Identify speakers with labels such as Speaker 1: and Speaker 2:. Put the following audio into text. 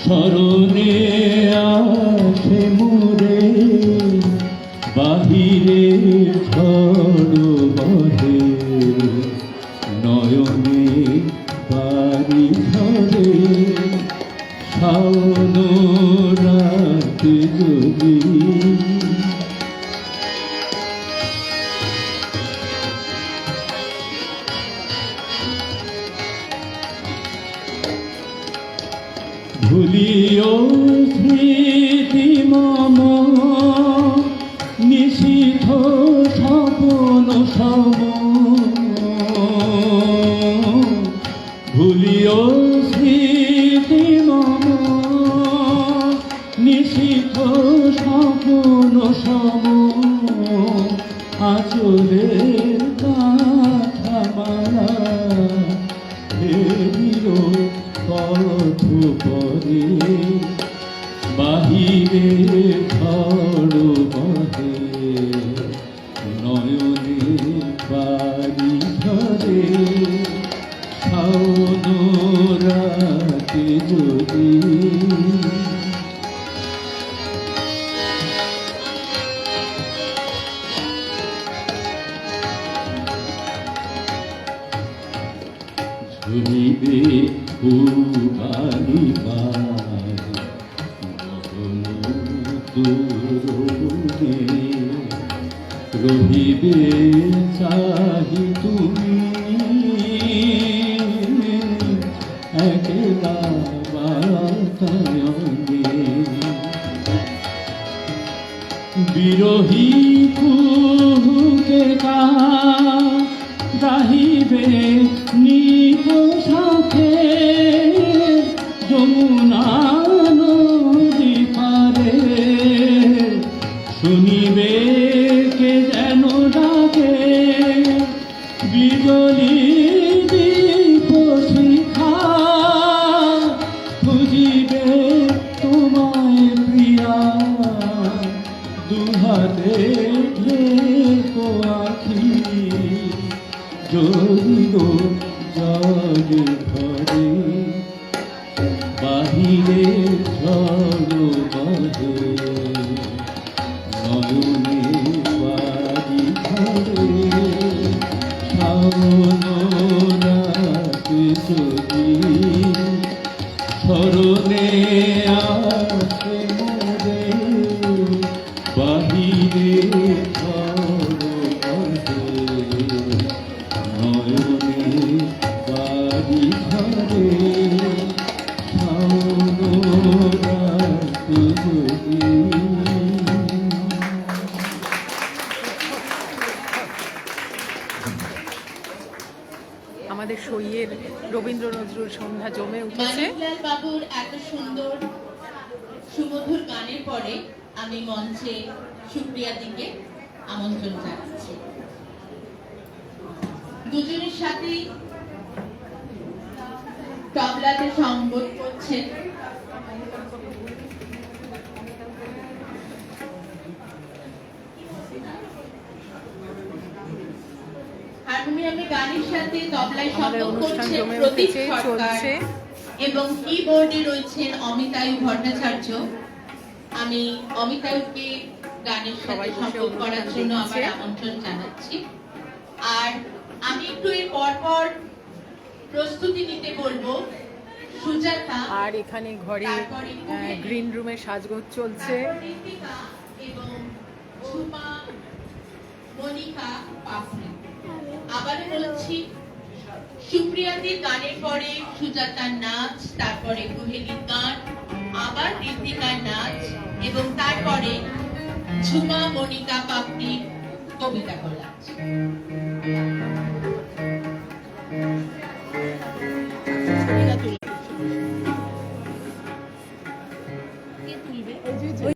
Speaker 1: স্মরণে আসে মোরে বাহিরে ঝড় বহে নয়নে বাড়ি ধরে শাওন রাত যদি ভুলিও স্মৃতি মম নিশীথ স্বপন সম ভুলিও স্মৃতি মম নিশীথ স্বপন সম আচলের কাঠামালা হেরিল পথ পরে বাহিরে ঝড় বহে নয়নে বাড়ি ধরে শাওন রাতে যদি ঝুলিবে রহিবে চাহি তুমি একলা বাতায়নে বিরহী কুহুকে গাহিবে নিজ সাথে যমুনা নদী পারে শুনিবে কে যেন ডাকে বিজলি দীপ শিখা খুঁজিবে তোমায় প্রিয়া দুহাতে ঢেকো আখি যদি গো জগে ঘরে বাহিরে ঝড় বহে নয়নে বাড়ি ধরে শাওন রাত যদি স্মরণে আসে মোরে বাহিরে ঝড় বহে নয়নে বাড়ি ধরে শাওন রাত যদি।
Speaker 2: আমাদের সইয়ের রবীন্দ্র নজরুল সন্ধ্যা জমে উঠেছে।
Speaker 3: মানিকলাল বাবুর এত সুন্দর সুমধুর গানের পরে আমি মঞ্চে সুপ্রিয়াদিকে আমন্ত্রণ জানাচ্ছি। দুজনের সাথে তবলাতে সংগত করছেন হারমোনিয়ামে গানের সাথে তবলায় সংগত করছেন প্রদীপ সরকার এবং কিবোর্ডে রয়েছেন অমিতায়ু ভট্টাচার্য। আমি অমিতায়ুকে গানের সাথে সংগত করার জন্য আমার আমন্ত্রণ জানাচ্ছি। আর আমি একটু এর পরপর প্রস্তুতি নিতে বলবো সুজাতা।
Speaker 2: আর এখানে ঘরে গ্রিন রুমে সাজগোজ চলছে
Speaker 3: এবং ঝুমা মনিকা পাফরি। আবার বলছি সুপ্রিয়াদির গানের পরে সুজাতার নাচ, তারপরে কুহেলির গান, আবার ঋতিকার নাচ এবং তারপরে ঝুমা মনিকা পাপড়ির কবিতা কলাজ।